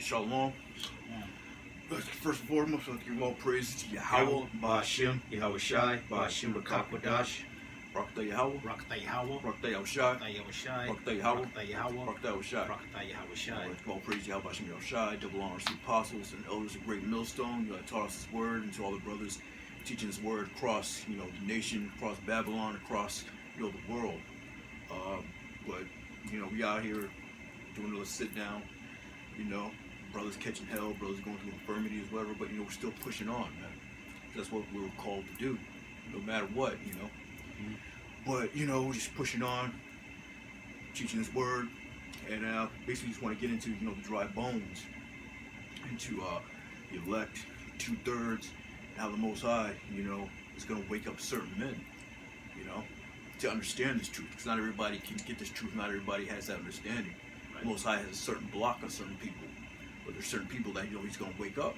Shalom. First and foremost, I'd like to give all praise to Yahawah, Ba'ashem, YAHAWASHI, Ba'ashem RAWCHAA QADASH, RAWCHAA YAHAWAH, RAWCHAA YAHAWAH, RAWCHAA YAHAWASHI, RAWCHAA YAHAWASHI, RAWCHAA YAHAWAH, RAWCHAA YAHAWAH, RAWCHAA YAHAWASHI. RAWCHAA YAHAWASHI. Let's give all praise to Yahweh Hashem Yahushai, double honors to the apostles and elders of Great Millstone that taught us His word, and to all the brothers teaching His word across, the nation, across Babylon, across, the world. But we out here doing a little sit down, brothers catching hell, brothers going through infirmities, whatever, but we're still pushing on, man. That's what we were called to do, no matter what, But we're just pushing on, teaching His word, and basically just want to get into the dry bones, into the elect, 2/3, how the Most High, is going to wake up certain men, to understand this truth, because not everybody can get this truth. Not everybody has that understanding. Right. The Most High has a certain block on certain people, but there's certain people that He's going to wake up.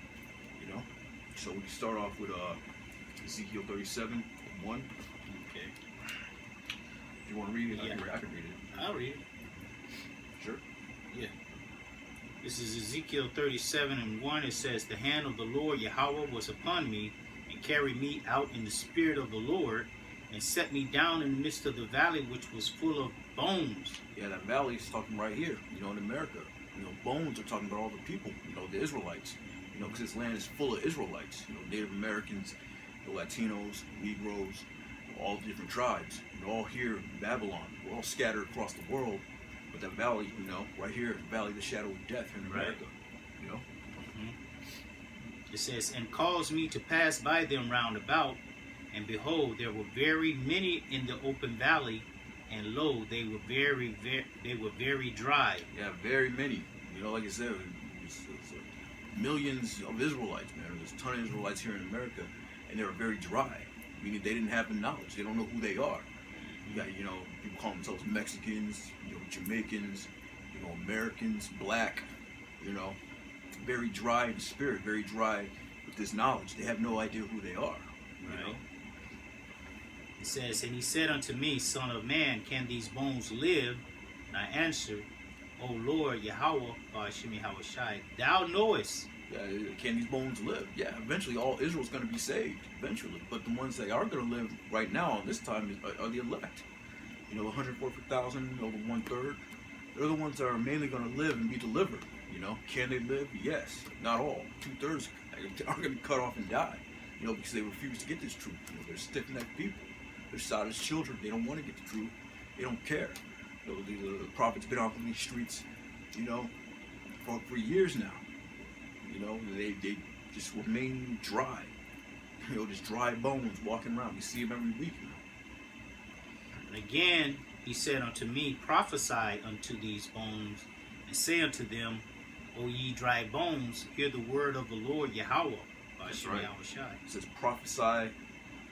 So we start off with Ezekiel 37:1. Okay. Do you want to read it? Yeah. I can read it. I'll read it. Sure. Yeah. This is Ezekiel 37:1. It says, "The hand of the Lord Yahawah was upon me, and carried me out in the spirit of the Lord, and set me down in the midst of the valley, which was full of bones." Yeah, that valley is talking right here, in America. Bones are talking about all the people, the Israelites. Because this land is full of Israelites, Native Americans, Latinos, Negroes, all the different tribes. All here in Babylon. We're all scattered across the world. But that valley, right here, the valley of the shadow of death in America, It says, "And caused me to pass by them round about, and behold, there were very many in the open valley, and lo, they were very dry." Yeah, very many. Like I said, it's millions of Israelites, man. There's a ton of Israelites here in America, and they were very dry. Meaning they didn't have the knowledge. They don't know who they are. You got, people call themselves Mexicans, Jamaicans, Americans, black, very dry in spirit, very dry with this knowledge. They have no idea who they are, It says, "And he said unto me, Son of man, can these bones live? And I answered, O Lord, Yahawah, Ba'ashem YAHAWASHI, thou knowest." Yeah, can these bones live? Yeah, eventually all Israel's going to be saved, eventually. But the ones that are going to live right now, this time, are the elect. 144,000, the 1/3. They're the ones that are mainly going to live and be delivered. Can they live? Yes. Not all. 2/3 are going to be cut off and die. Because they refuse to get this truth. They're stiff-necked people. They're Sodom's children. They don't want to get the truth. They don't care. The prophet's been on these streets, for years now. They just remain dry. Just dry bones walking around. We see them every week. And again he said unto me, Prophesy unto these bones, and say unto them, O ye dry bones, hear the word of the Lord Yahawah. That's right. It says prophesy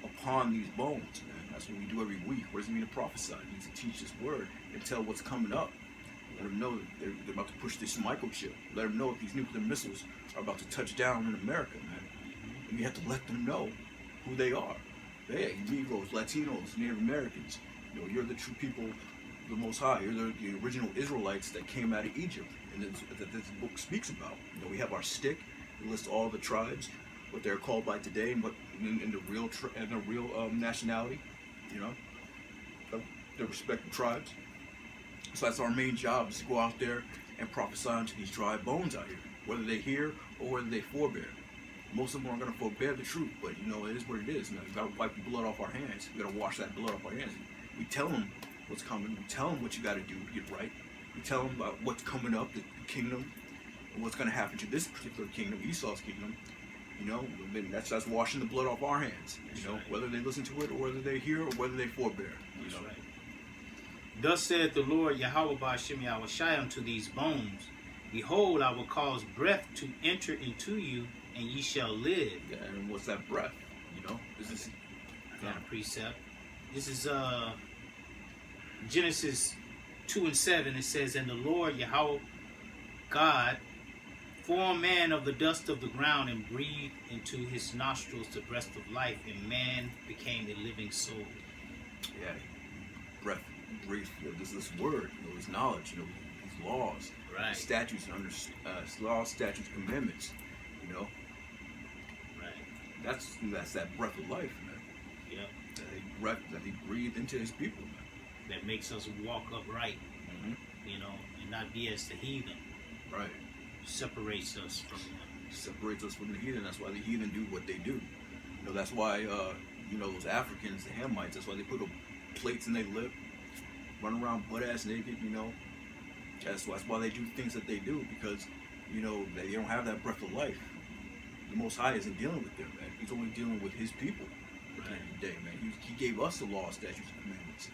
upon these bones, man. That's what we do every week. What does it mean to prophesy? It means to teach this word and tell what's coming up. Let them know that they're about to push this microchip. Let them know that these nuclear missiles are about to touch down in America, man. And we have to let them know who they are. Hey, Negroes, Latinos, Native Americans. You're the true people of the Most High. You're the original Israelites that came out of Egypt, and that this book speaks about. We have our stick. It lists all the tribes, what they're called by today, and what in the real nationality. The respective tribes. So that's our main job, is to go out there and prophesy unto these dry bones out here, whether they hear or whether they forbear. Most of them aren't going to forbear the truth, but it is what it is. We've got to wipe the blood off our hands. We've got to wash that blood off our hands. We tell them what's coming. We tell them what you got to do to get right. We tell them about what's coming up, the kingdom, and what's going to happen to this particular kingdom, Esau's kingdom. That's washing the blood off our hands. Whether they listen to it or whether they hear or whether they forbear. That's right. Thus said the Lord Yahawah Ba'ashem YAHAWASHI unto these bones, Behold, I will cause breath to enter into you, and ye shall live. Yeah, and what's that breath? Is this got a precept? This is Genesis 2:7. It says, "And the Lord Yahawah God formed man of the dust of the ground, and breathed into his nostrils the breath of life, and man became a living soul." Yeah, breath, breathe. This word, this knowledge. He's laws, Right. statutes, and laws, statutes, commandments. You know, Right. that's that breath of life, man. Yep. That he breathed into his people, man. That makes us walk upright, you know, and not be as the heathen. Right. Separates us from them. Separates us from the heathen. That's why the heathen do what they do. You know, that's why you know, those Africans, the Hamites, that's why they put plates in their lip, run around butt ass naked. You know, that's why they do things that they do, because you know they don't have that breath of life. The Most High isn't dealing with them, man. He's only dealing with His people. At the end of the day, man, He gave us the law, statutes, and commandments.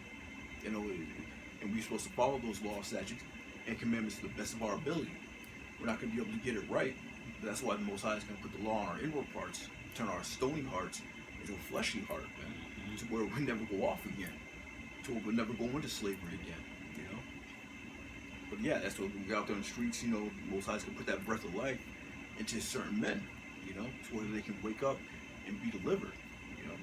You know, and we're supposed to follow those laws, statutes, and commandments to the best of our ability. We're not going to be able to get it right. But that's why the Most High is going to put the law on our inward parts, turn our stony hearts into a fleshy heart, man, to where we never go off again, to where we'll never go into slavery again, you know. But yeah, that's what we go out there on the streets, you know, the Most High is going to put that breath of life into certain men, you know, to where they can wake up and be delivered, you know.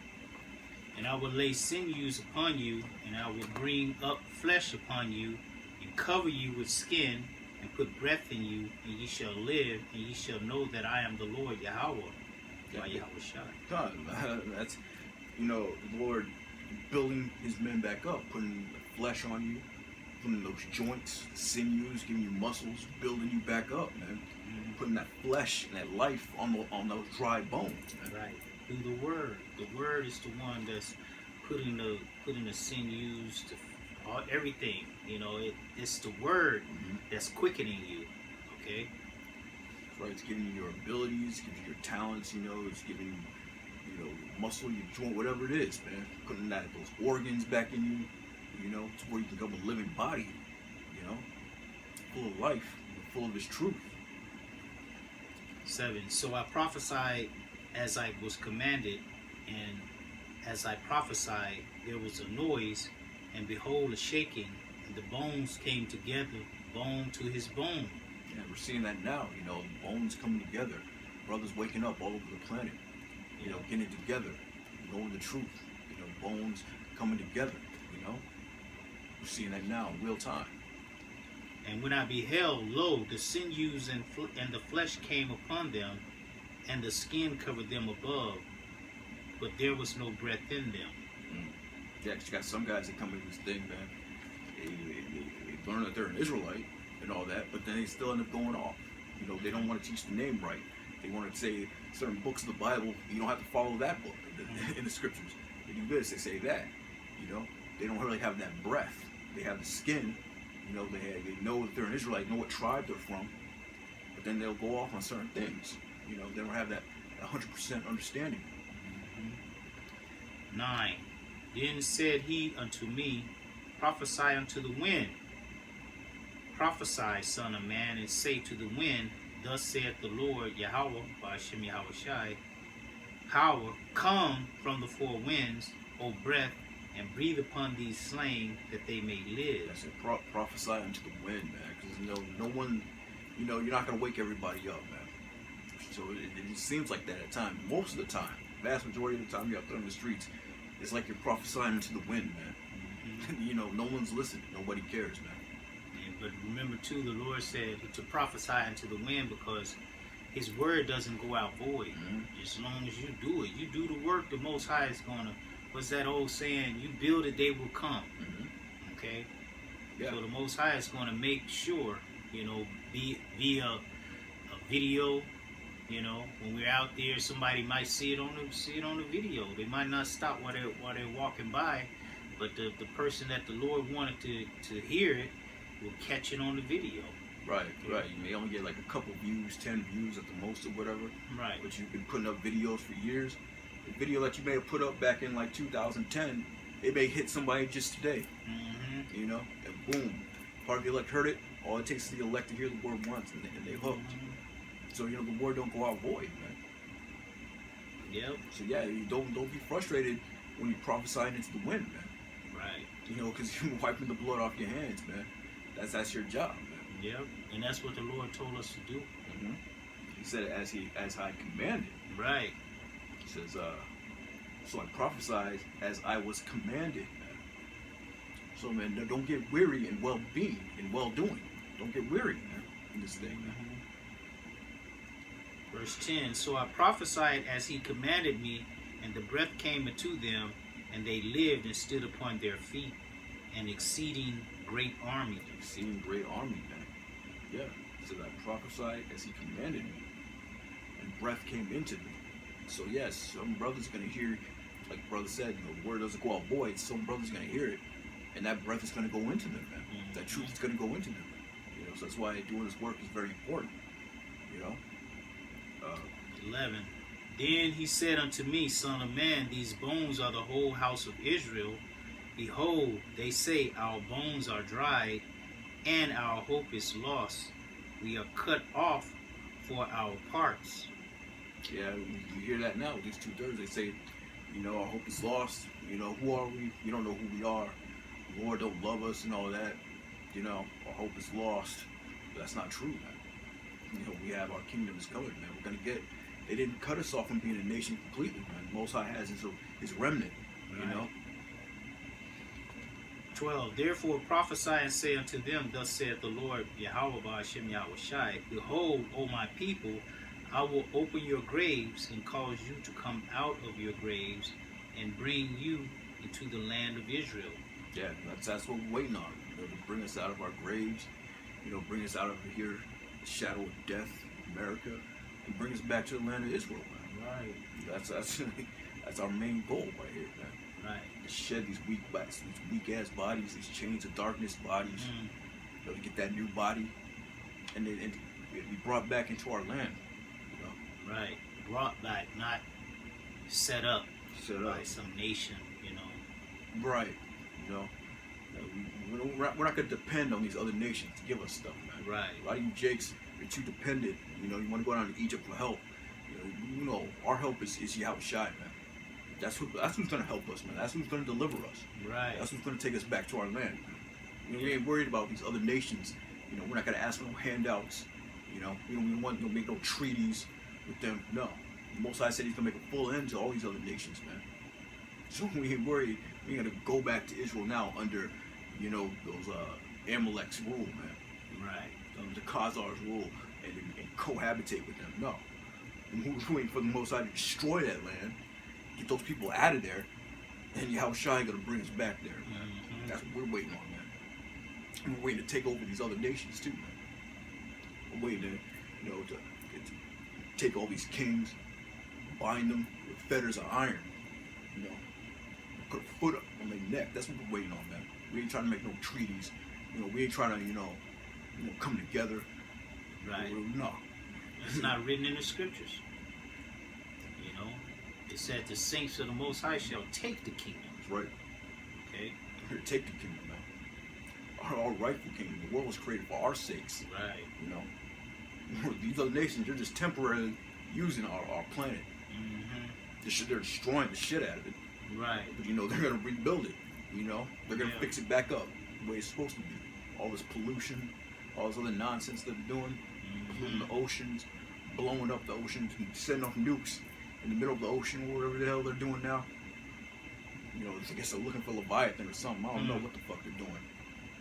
And I will lay sinews upon you, and I will bring up flesh upon you, and cover you with skin, and put breath in you, and ye shall live, and ye shall know that I am the Lord Yahawah, YAHAWASHI. God, that's, you know, the Lord building His men back up, putting flesh on you, putting those joints, sinews, giving you muscles, building you back up, man. Putting that flesh and that life on those dry bones, man. Right. Through the Word. The Word is the one that's putting the sinews to everything. You know, it's the Word that's quickening you. Okay. Right. It's giving you your abilities, giving you your talents. You know, it's giving you know, muscle, your joint, whatever it is, man. Putting those organs back in you. You know, to where you can become a living body. You know, full of life, full of His truth. 7. So I prophesied as I was commanded, and as I prophesied, there was a noise, and behold, a shaking, and the bones came together, bone to his bone. Yeah, we're seeing that now. You know, bones coming together, brothers waking up all over the planet. You know, getting together, knowing the truth. You know, bones coming together. You know, we're seeing that now in real time. And when I beheld, lo, the sinews and the flesh came upon them, and the skin covered them above, but there was no breath in them. Yeah, 'cause you got some guys that come into this thing, man. They learn that they're an Israelite and all that, but then they still end up going off. You know, they don't want to teach the name right. They want to say certain books of the Bible, you don't have to follow that book in the scriptures. They do this, they say that. You know, they don't really have that breath. They have the skin. You know, they know that they're an Israelite, know what tribe they're from, but then they'll go off on certain things. You know, they don't have that 100% understanding. 9. Then said he unto me, prophesy unto the wind. Prophesy, son of man, and say to the wind, thus saith the Lord Yahawah, by Shem YAHAWASHI, power, come from the four winds, O breath, and breathe upon these slain that they may live. That's it. Prophesy unto the wind, man. Because no one, you know, you're not going to wake everybody up, man. So it seems like that at times. Most of the time, vast majority of the time you're out there on the streets, it's like you're prophesying into the wind, man. You know, no one's listening. Nobody cares, man. Yeah, but remember, too, the Lord said to prophesy into the wind, because His word doesn't go out void. As long as you do it. You do the work, the Most High is going to, what's that old saying? You build it, they will come. Okay? Yeah. So the Most High is going to make sure, you know, via a video, you know, when we're out there, somebody might see it on the video. They might not stop while they're walking by, but the person that the Lord wanted to hear it will catch it on the video. Right, right. You may only get like a couple views, 10 views at the most or whatever. Right. But you've been putting up videos for years. The video that you may have put up back in like 2010, it may hit somebody just today. You know, and boom, part of the elect heard it. All it takes is the elect to hear the word once, and they hooked. So you know, the word don't go out void, man. Yep. So yeah, you don't be frustrated when you're prophesying into the wind, man. Right. You know, because you're wiping the blood off your hands, man. That's your job, man. Yep. And that's what the Lord told us to do. He said it as I commanded. Right. He says, so I prophesied as I was commanded, man. So man, don't get weary in well-being, in well-doing. Don't get weary, man, in this thing, man. Verse 10, so I prophesied as he commanded me, and the breath came into them, and they lived and stood upon their feet, an exceeding great army. Exceeding great army, man. Yeah. So I prophesied as he commanded me, and breath came into them. So yes, some brothers gonna hear, like brother said, the word doesn't go out void. Some brothers gonna hear it, and that breath is gonna go into them, man. That truth is gonna go into them. So that's why doing this work is very important. 11. Then he said unto me, Son of man, these bones are the whole house of Israel. Behold, they say, our bones are dried, and our hope is lost. We are cut off for our parts. Yeah, you hear that now with these 2/3. They say, our hope is lost. Who are we? We don't know who we are. The Lord don't love us and all that. Our hope is lost. But that's not true, man. We have our kingdom is coming, man. We're gonna get. They didn't cut us off from being a nation completely, man. Most High has his remnant, Right. 12. Therefore prophesy and say unto them, Thus saith the Lord, YAHAWAH YAHAWASHI, Behold, O my people, I will open your graves and cause you to come out of your graves and bring you into the land of Israel. Yeah, that's what we're waiting on. To bring us out of our graves, bring us out of here, the shadow of death, America, and bring us back to the land of Israel, man. Right. That's our main goal right here, man. Right. To shed these weak ass bodies, these chains of darkness bodies, to get that new body, and be brought back into our land. Right. Brought back, not set up by some nation, Right. We're not going to depend on these other nations to give us stuff, man. Right. A lot of you jakes are too dependent. You want to go down to Egypt for help. Our help is YAHAWASHI, man. That's who's going to help us, man. That's who's going to deliver us. Right. That's who's going to take us back to our land. We ain't worried about these other nations. We're not going to ask for no handouts. We don't want to make no treaties with them. No. Most High said he's going to make a full end to all these other nations, man. So we ain't worried. We ain't going to go back to Israel now under, those Amalek's rule, man. Right. The Khazar's rule and cohabitate with them. No. We're waiting for the Most High to destroy that land, get those people out of there, and YAHAWASHI ain't going to bring us back there, man. That's what we're waiting on, man. And we're waiting to take over these other nations, too, man. We're waiting to, to take all these kings, bind them with fetters of iron, put a foot up on their neck. That's what we're waiting on, man. We ain't trying to make no treaties. We ain't trying to, come together. Right. No. It's not written in the scriptures. It said the saints of the Most High shall take the kingdom. That's right. Okay. We're here to take the kingdom, man. Our rightful kingdom. The world was created for our sakes. Right. These other nations, they're just temporarily using our planet. They're destroying the shit out of it. Right. But they're gonna rebuild it. They're gonna fix it back up the way it's supposed to be. All this pollution, all this other nonsense that they're doing, polluting the oceans, blowing up the oceans, and setting off nukes in the middle of the ocean, or whatever the hell they're doing now. I guess they're looking for Leviathan or something. I don't know what the fuck they're doing.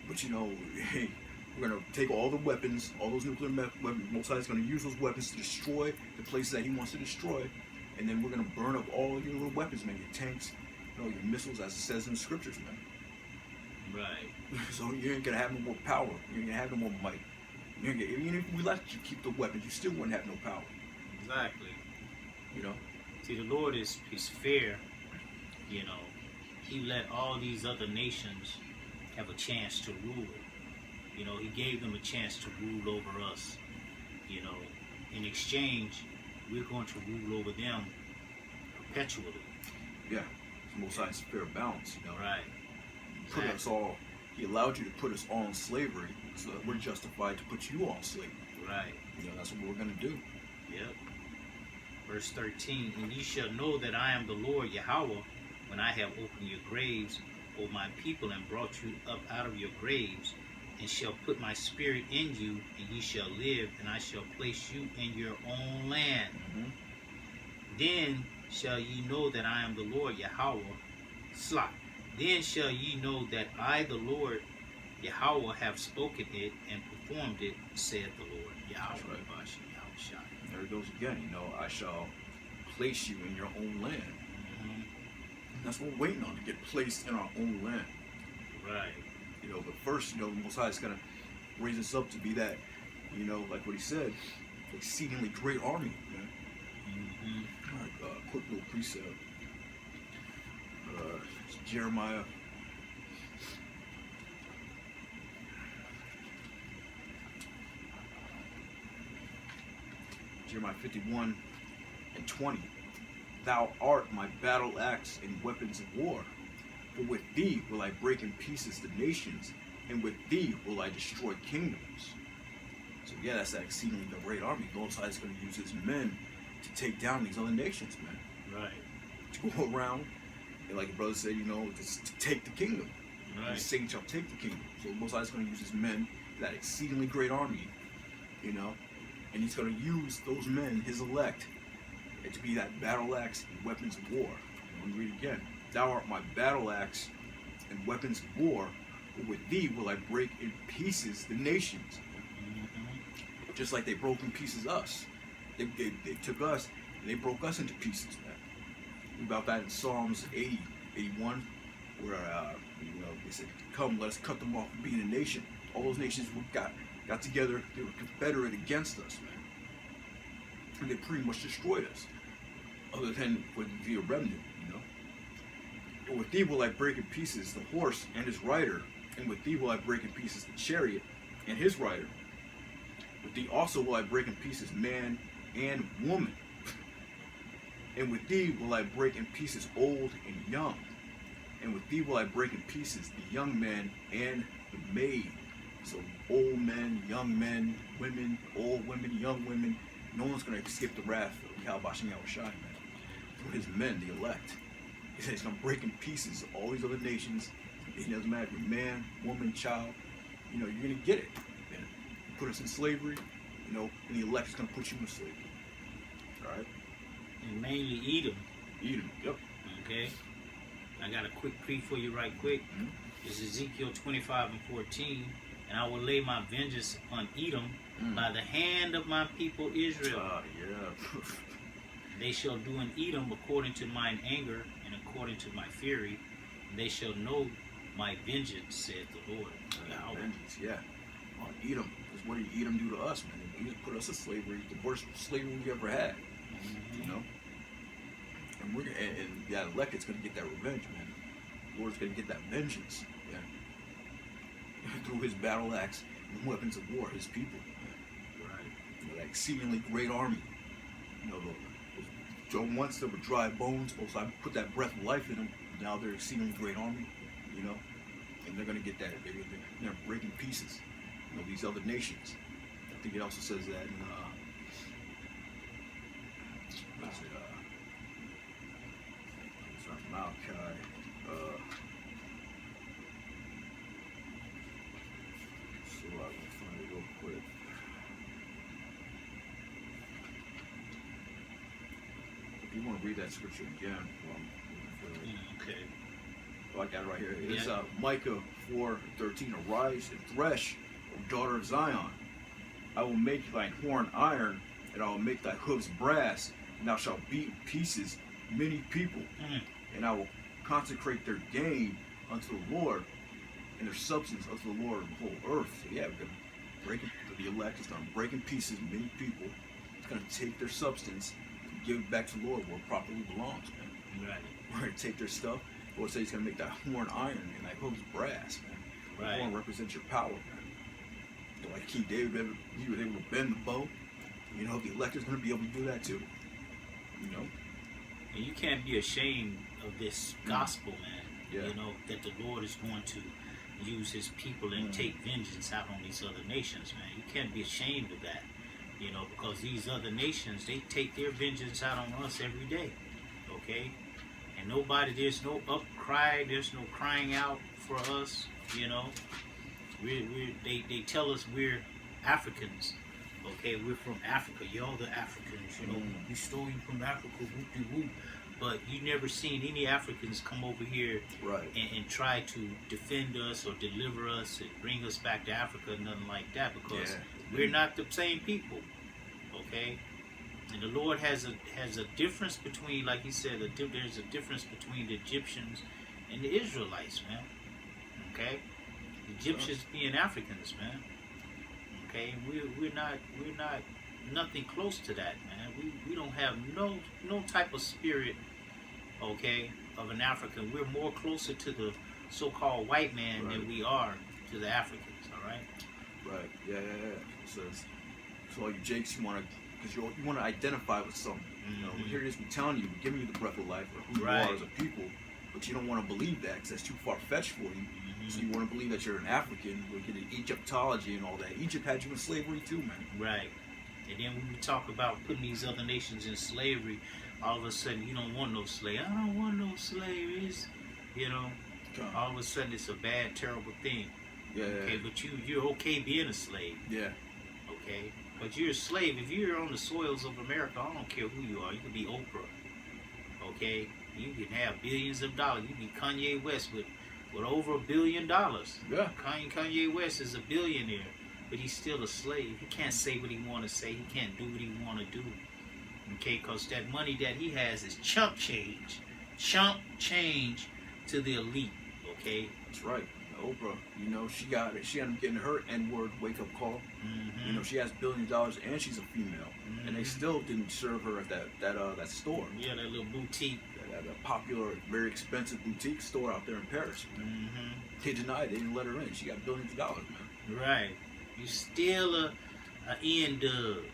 But hey, we're gonna take all the weapons, all those nuclear weapons. Most High's gonna use those weapons to destroy the places that he wants to destroy, and then we're gonna burn up all your little weapons, man. Your tanks, your missiles, as it says in the scriptures, man. Right. So you ain't gonna have no more power. You ain't gonna have no more might. Even if we let you keep the weapons, you still wouldn't have no power. Exactly. You know? See, the Lord is fair. You know, He let all these other nations have a chance to rule. You know, He gave them a chance to rule over us. You know, in exchange, we're going to rule over them perpetually. Yeah. It's Most High's fair balance, you know? Right. Put us all, He allowed you to put us all in slavery, so that we're justified to put you all in slavery. Right. You know, that's what we're going to do. Yep. Verse 13, and ye shall know that I am the Lord Yahawah, when I have opened your graves, O my people, and brought you up out of your graves, and shall put my spirit in you, and ye shall live, and I shall place you in your own land. Then shall ye know that I am the Lord Yahawah. Then shall ye know that I, the Lord, Yahawah have spoken it and performed it, saith the Lord. That's right. YAHAWASHI, YAHAWASHI. There it goes again. I shall place you in your own land. Mhm. That's what we're waiting on, to get placed in our own land. Right. But first, the Most High is going to raise us up to be that, like what he said, exceedingly great army, man. Mm-hmm. All right, quick little precept. It's Jeremiah. Jeremiah 51:20. Thou art my battle axe and weapons of war. For with thee will I break in pieces the nations, and with thee will I destroy kingdoms. So yeah, that's that exceedingly great army. The Most High is going to use his men to take down these other nations, man. Right. To go around, and like the brother said, to take the kingdom. Right. The saint shall take the kingdom. So the Most High is going to use his men, that exceedingly great army, and he's going to use those men, his elect, to be that battle axe and weapons of war. Let me read it again. Thou art my battle axe and weapons of war, but with thee will I break in pieces the nations. Mm-hmm. Just like they broke in pieces us. They took us and they broke us into pieces, man. Read about that in Psalms 81, where they said, "Come, let us cut them off from being a nation." All those nations got together. They were confederate against us, man, and they pretty much destroyed us. Other than with the remnant, But with thee will I break in pieces the horse and his rider, and with thee will I break in pieces the chariot and his rider. With thee also will I break in pieces man and woman. And with thee will I break in pieces old and young. And with thee will I break in pieces the young man and the maid. So old men, young men, women, old women, young women. No one's going to escape the wrath of YAHAWASHI, man. For his men, the elect. He said he's going to break in pieces all these other nations. It doesn't matter if you're man, woman, child. You're going to get it. Man. Put us in slavery, and the elect is going to put you in slavery. All right? And mainly Edom. Edom, yep. Okay. I got a quick plea for you right quick. Mm-hmm. It's Ezekiel 25:14. And I will lay my vengeance upon Edom by the hand of my people Israel. Yeah. They shall do in Edom according to mine anger and according to my fury. And they shall know my vengeance, saith the Lord. Vengeance, yeah. On Edom. Because what did Edom do to us, man? He just put us in slavery, the worst slavery we ever had. Mm-hmm. And that elected's going to get that revenge, man. The Lord's going to get that vengeance, yeah. Through his battle axe and weapons of war, his people, man. Right. That exceedingly great army. Once there were dry bones, so I put that breath of life in them. Now they're exceedingly great army, and they're going to get that. They're breaking pieces, these other nations. I think it also says that in it's not Malachi. So I'm gonna find it real quick. If you want to read that scripture again, Okay. Oh, I got it right here. It is Micah 4:13. Arise and thresh, O daughter of Zion. I will make thine horn iron, and I will make thy hooves brass, and thou shalt beat in pieces many people. And I will consecrate their gain unto the Lord, and their substance unto the Lord of the whole earth. So yeah, we're going to break it. The elect is going to break in pieces many people. It's going to take their substance and give it back to the Lord where it properly belongs, man. Right. We're going to take their stuff. The Lord says he's going to make that horn iron and that hooves brass, man. Right. The horn represents your power, man. Like King David, he was able to bend the bow. The elect is going to be able to do that too. And you can't be ashamed of this gospel, man. Yeah. That the Lord is going to use his people and take vengeance out on these other nations, man. You can't be ashamed of that, because these other nations, they take their vengeance out on us every day, okay? And there's no upcry, there's no crying out for us, They tell us we're Africans, okay? We're from Africa. Y'all the Africans, We stole you from Africa, whoop-de-whoop. but you never seen any Africans come over here Right. and try to defend us or deliver us and bring us back to Africa, nothing like that, because we're not the same people, okay? And the Lord has a difference between, like he said, there's a difference between the Egyptians and the Israelites, man. Okay, the Egyptians being Africans, man. Okay, we're not nothing close to that, man. We don't have no type of spirit, okay, of an African. We're more closer to the so-called white man than we are to the Africans. All right. Right. Yeah. So all you Jakes, you want to. Because you want to identify with something. You know, here it is, we're telling you, we're giving you the breath of life, or who you are as a people, but you don't want to believe that because that's too far-fetched for you. So you want to believe that you're an African, we're getting Egyptology and all that. Egypt had you in slavery too, man. Right. And then when we talk about putting these other nations in slavery, all of a sudden you don't want no slave. I don't want no slaves. You know, all of a sudden it's a bad, terrible thing. Yeah. Okay, but you're okay being a slave. Yeah. Okay. But you're a slave. If you're on the soils of America, I don't care who you are. You can be Oprah. Okay? You can have billions of dollars. You can be Kanye West with over $1 billion. Yeah. Kanye West is a billionaire, but he's still a slave. He can't say what he want to say. He can't do what he want to do. Okay? Because that money that he has is chump change. Chump change to the elite. Okay? That's right. Oprah, you know, she ended up getting her N-word wake-up call. You know, she has billions of dollars and she's a female, and they still didn't serve her at that store. Yeah, that little boutique, that popular, very expensive boutique store out there in Paris. They denied. They didn't let her in. She got billions of dollars, man. Right. You still a N-dub.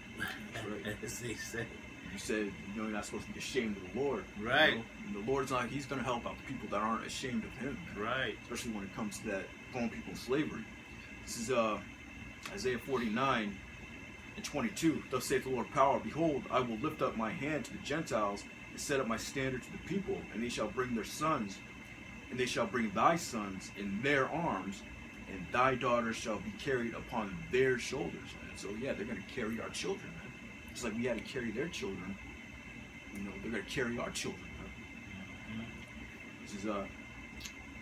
That's right. As they say. You said, you know, you're not supposed to be ashamed of the Lord. Right. You know? And the Lord's not, he's going to help out the people that aren't ashamed of him. Right. Especially when it comes to that throwing people in slavery. This is Isaiah 49:22. Thus saith the Lord power, behold, I will lift up my hand to the Gentiles and set up my standard to the people, and they shall bring their sons, and they shall bring thy sons in their arms, and thy daughters shall be carried upon their shoulders. Man. So yeah, they're going to carry our children, man. Just like we had to carry their children, you know, they're going to carry our children. Huh? This is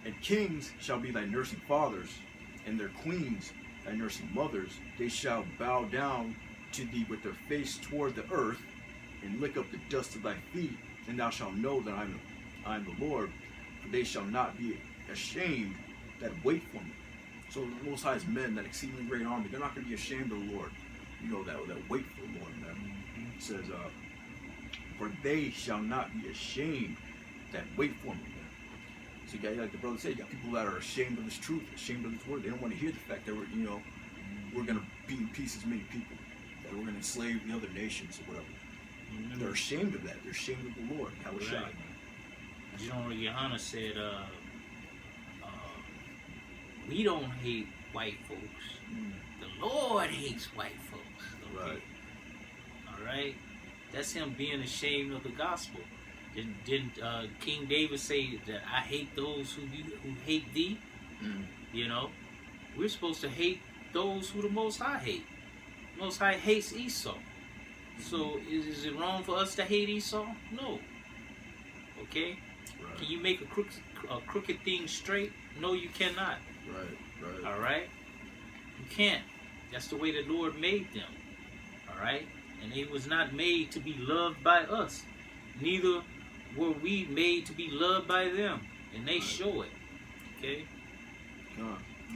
and kings shall be thy nursing fathers, and their queens thy nursing mothers. They shall bow down to thee with their face toward the earth, and lick up the dust of thy feet, and thou shalt know that I am the Lord. For they shall not be ashamed that wait for me. So the Most High's men, that exceedingly great army, they're not going to be ashamed of the Lord. You know, that wait for the Lord, man. It says, for they shall not be ashamed that wait for me, man. So you got, like the brother said, you got people that are ashamed of this truth, ashamed of this word. They don't want to hear the fact that we're going to beat in pieces many people, that we're going to enslave the other nations or whatever. They're ashamed of that. They're ashamed of the Lord. YAHAWASHI, man. General Yohana said, we don't hate white folks. The Lord hates white folks. Okay? Right. All right? That's him being ashamed of the gospel. Didn't King David say that I hate those who hate thee? You know? We're supposed to hate those who the Most High hate. Most High hates Esau. So is it wrong for us to hate Esau? No. Okay? Right. Can you make a crooked thing straight? No, you cannot. Right. All right? You can't. That's the way the Lord made them. All right? And they was not made to be loved by us. Neither were we made to be loved by them. And they show it. Okay?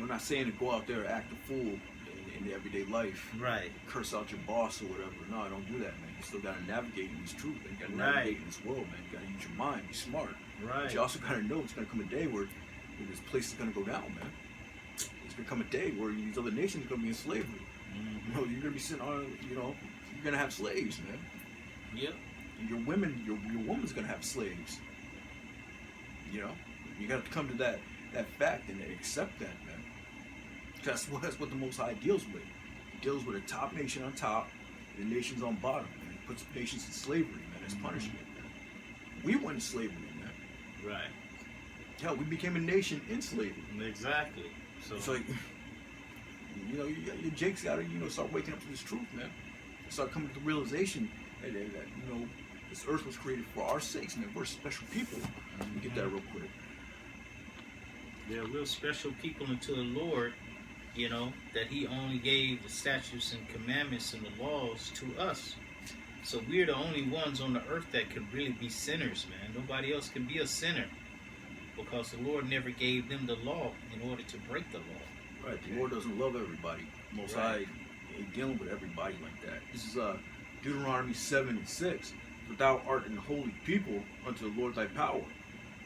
We're not saying to go out there and act a fool in the everyday life. Right. Curse out your boss or whatever. No, don't do that, man. You still got to navigate in this truth, man. You got to navigate in this world, man. You got to use your mind, be smart. Right. But you also got to know it's going to come a day where this place is going to go down, man. It's going to come a day where these other nations are going to be in slavery. You know, you're going to be sitting on, you know, you're going to have slaves, man. Yep. Your woman's going to have slaves. You know, you got to come to that fact and accept that, man. That's what the Most High deals with. He deals with a top nation on top and the nations on bottom, man. He puts nations in slavery, man, as punishment, man. We went in slavery, man. Right. Hell, we became a nation in slavery. Exactly. So it's like, you know, your Jake's got to, you know, start waking up to this truth, man. Start coming to the realization that you know, This earth was created for our sakes, man. We're special people. Get that real quick. They're real special people unto the Lord, you know, that he only gave the statutes and commandments and the laws to us. So we're the only ones on the earth that can really be sinners, man. Nobody else can be a sinner because the Lord never gave them the law in order to break the law. Right. The Lord doesn't love everybody. Most High ain't dealing with everybody like that. This is Deuteronomy 7:6. For thou art an holy people unto the Lord thy power.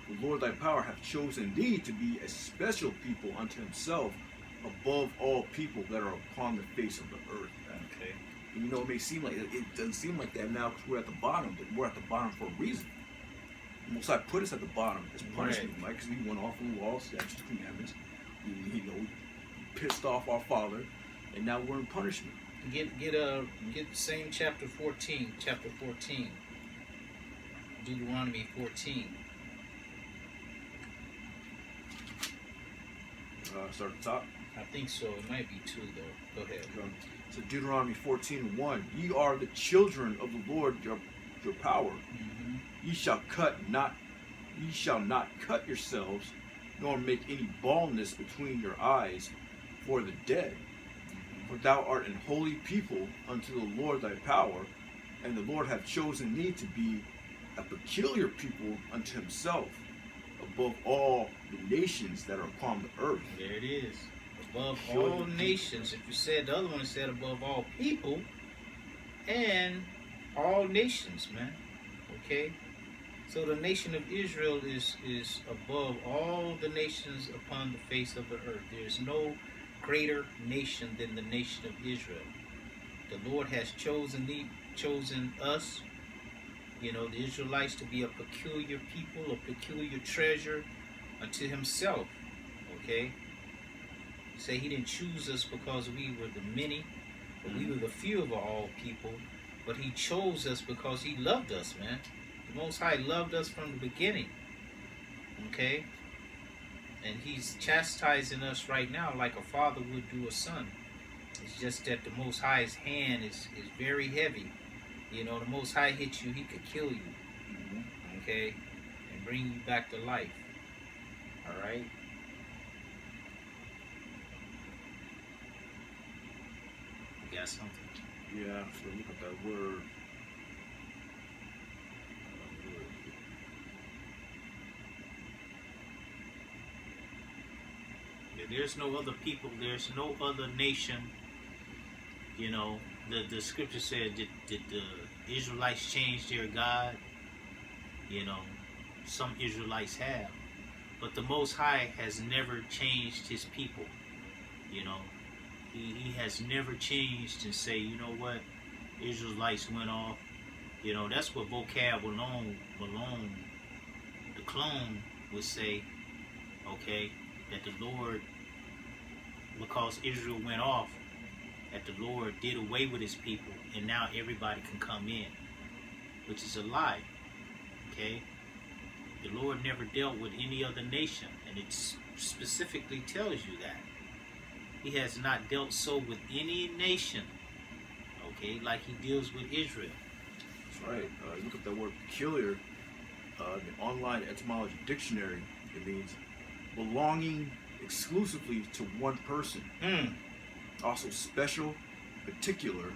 The Lord thy power hath chosen thee to be a special people unto himself above all people that are upon the face of the earth. Okay. And you know, it may seem like it doesn't seem like that now because we're at the bottom, but we're at the bottom for a reason. The Most High put us at the bottom as punishment, right? Because we went off on the laws, statutes, commandments. We pissed off our Father, and now we're in punishment. Get the same chapter 14. Chapter 14. Deuteronomy 14. Start at the top. I think so. It might be 2 though. Go ahead. So Deuteronomy 14:1. Ye are the children of the Lord your power. Ye shall not cut yourselves, nor make any baldness between your eyes for the dead. For thou art an holy people unto the Lord thy power, and the Lord hath chosen thee to be a peculiar people unto himself, above all the nations that are upon the earth. There it is. Above all nations. If you said the other one, it said above all people and all nations, man. Okay? So the nation of Israel is above all the nations upon the face of the earth. There's no greater nation than the nation of Israel. The Lord has chosen us, you know, the Israelites, to be a peculiar people, a peculiar treasure unto himself. Okay? Say he didn't choose us because we were the many, but we were the few of all people. But he chose us because he loved us, man. The Most High loved us from the beginning. Okay? And he's chastising us right now like a father would do a son. It's just that the Most High's hand is very heavy. You know, the Most High hits you, he could kill you. Okay? And bring you back to life. Alright? You got something? Yeah, so look at that word. There's no other people, there's no other nation. You know, the scripture said, did the Israelites change their God? You know, some Israelites have. But the Most High has never changed his people. You know, he has never changed and say, you know what, Israelites went off. You know, that's what vocab Malone, the clone, would say, okay, that the Lord, because Israel went off, that the Lord did away with his people, and now everybody can come in, which is a lie. Okay? The Lord never dealt with any other nation, and it specifically tells you that. He has not dealt so with any nation, okay, like he deals with Israel. That's right. Look at that word peculiar. The online etymology dictionary, it means belonging exclusively to one person. Also special, particular,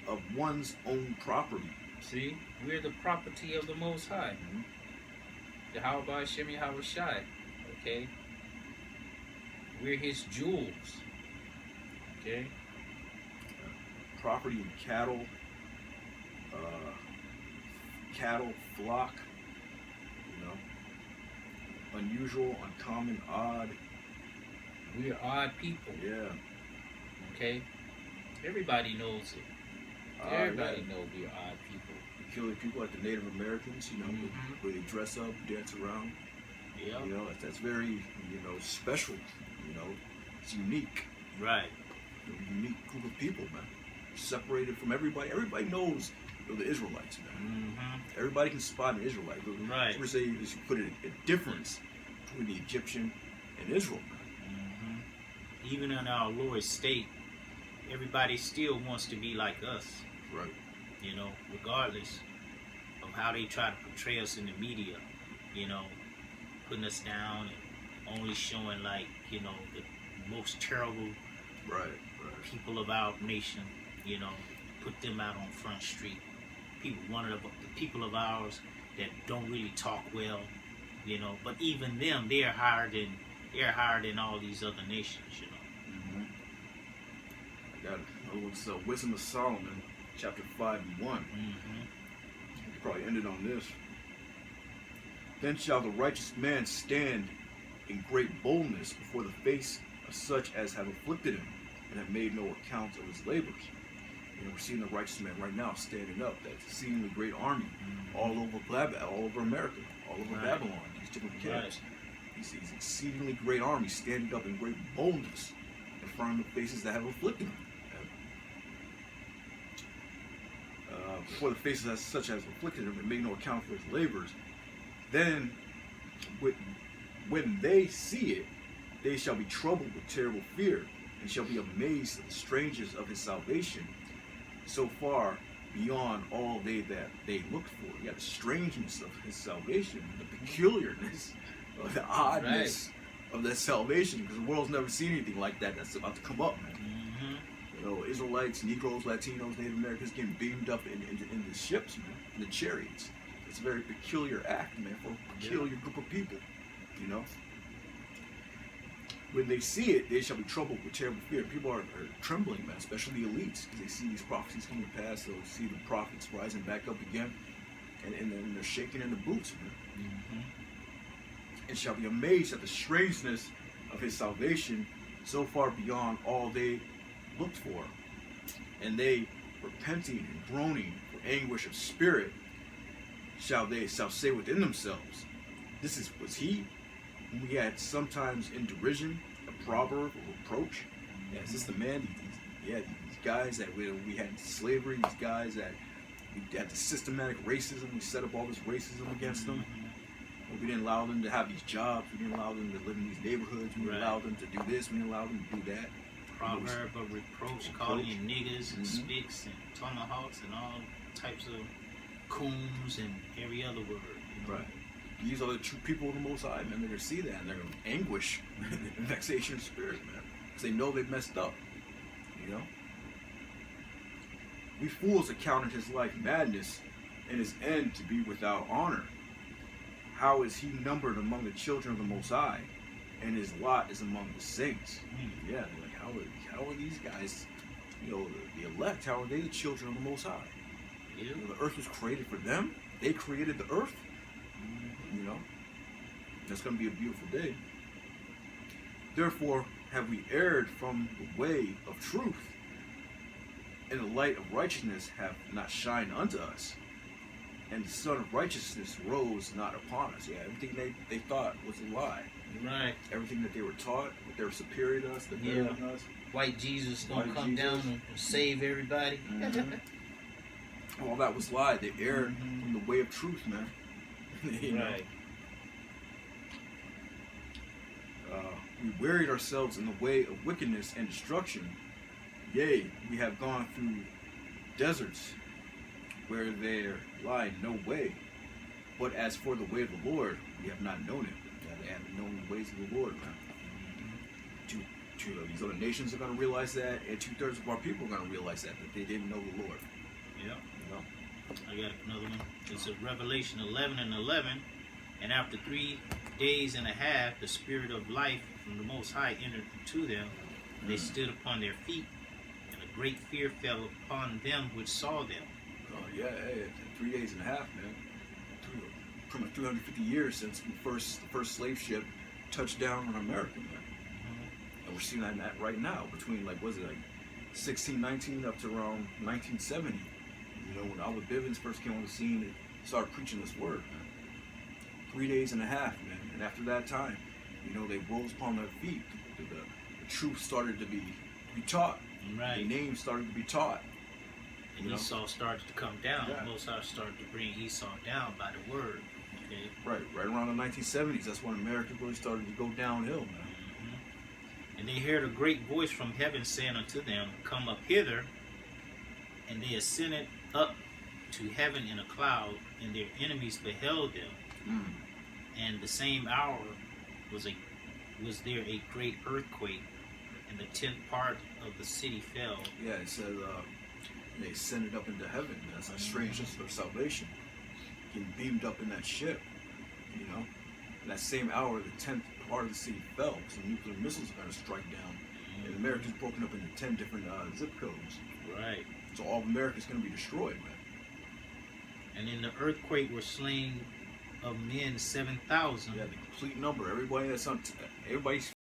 of one's own property. See, we're the property of the Most High. YAHAWASHI. Okay? We're his jewels. Okay? Property and cattle, flock, you know, unusual, uncommon, odd. We're odd people. Yeah. Okay? Everybody knows it. Everybody knows we're odd people. Peculiar people like the Native Americans, you know, where they dress up, dance around. Yeah. You know, that's very, you know, special. You know, it's unique. Right. A unique group of people, man. Separated from everybody. Everybody knows, you know, the Israelites, man. Everybody can spot an Israelite. Right. We say you should put a difference between the Egyptian and Israel, man. Even in our Lord's state, everybody still wants to be like us. Right. you know, regardless of how they try to portray us in the media, you know, putting us down and only showing, like, you know, the most terrible people of our nation, you know, put them out on Front Street. One of the people of ours that don't really talk well, you know, but even them, they're higher than all these other nations, you know. I got it. Oh, it's Wisdom of Solomon, chapter 5 and 1. You probably ended on this. Then shall the righteous man stand in great boldness before the face of such as have afflicted him, and have made no account of his labors. You know, we're seeing the righteous man right now standing up. That exceedingly great army all over America, all over Babylon, these different camps. He's exceedingly great army standing up in great boldness in front of the faces that have afflicted him. Before the faces as such as afflicted him and made no account for his labors. Then, when they see it, they shall be troubled with terrible fear, and shall be amazed at the strangeness of his salvation, so far beyond all they that they looked for. You got the strangeness of his salvation, the peculiarness, of the oddness of that salvation, because the world's never seen anything like that that's about to come up, man. You know, Israelites, Negroes, Latinos, Native Americans getting beamed up in the ships, man, in the chariots. It's a very peculiar act, man, for a peculiar group of people, you know. When they see it, they shall be troubled with terrible fear. People are trembling, man, especially the elites, because they see these prophecies coming to pass. They'll see the prophets rising back up again, and then they're shaking in the boots, man. And shall be amazed at the strangeness of his salvation, so far beyond all they looked for. And they, repenting and groaning for anguish of spirit, shall say within themselves, this was he whom we had sometimes in derision, a proverb, or reproach. Yeah, is this the man? These guys that we had in slavery, these guys that we had the systematic racism, we set up all this racism against them. We didn't allow them to have these jobs, we didn't allow them to live in these neighborhoods, we didn't allow them to do this, we didn't allow them to do that. Proverb of reproach, calling you niggas and spicks and tomahawks and all types of coons and every other word. You know? These are the true people of the Most High, man. They're going to see that and they're going to anguish and vexation of spirit, man. Because they know they've messed up, you know. We fools accounted his life madness and his end to be without honor. How is he numbered among the children of the Most High, and his lot is among the saints? Yeah, like how are these guys, you know, the elect? How are they the children of the Most High? You know, the earth was created for them. They created the earth. You know, that's going to be a beautiful day. Therefore, have we erred from the way of truth, and the light of righteousness have not shined unto us, and the sun of righteousness rose not upon us. Yeah, everything they thought was a lie. Everything that they were taught, that they were superior to us, that better than us. White Jesus gonna come down and save everybody. All that was lie. They erred from the way of truth, man. You know? We wearied ourselves in the way of wickedness and destruction. Yea, we have gone through deserts where there lie no way. But as for the way of the Lord, we have not known it. They haven't known the ways of the Lord, man. These other nations are going to realize that, and 2/3 of our people are going to realize that they didn't know the Lord. Yeah. You know? I got another one. It's a Revelation 11:11. And after 3 days and a half, the Spirit of life from the Most High entered into them. They stood upon their feet, and a great fear fell upon them which saw them. Oh yeah, 3 days and a half, man. Pretty much 350 years since the first slave ship touched down on America, man. And we're seeing that right now, between 1619 up to around 1970. You know, when Albert Bivens first came on the scene and started preaching this word, man. 3 days and a half, man. And after that time, you know, they rose upon their feet. The truth started to be taught. The name started to be taught. And Esau started to come down. Moses started to bring Esau down by the word. Okay? Right around the 1970s. That's when America really started to go downhill, man. And they heard a great voice from heaven saying unto them, come up hither. And they ascended up to heaven in a cloud, and their enemies beheld them. And the same hour was there a great earthquake, and the 10th part of the city fell. Yeah, it said they ascended up into heaven. That's a strange sense of salvation. Getting beamed up in that ship, you know. In that same hour, the 10th part of the city fell. Some nuclear missiles are going to strike down. And America's broken up into 10 different zip codes. Right. So all of America's going to be destroyed, man. And in the earthquake were slain of men 7,000. Yeah, the complete number. Everybody that's on, everybody's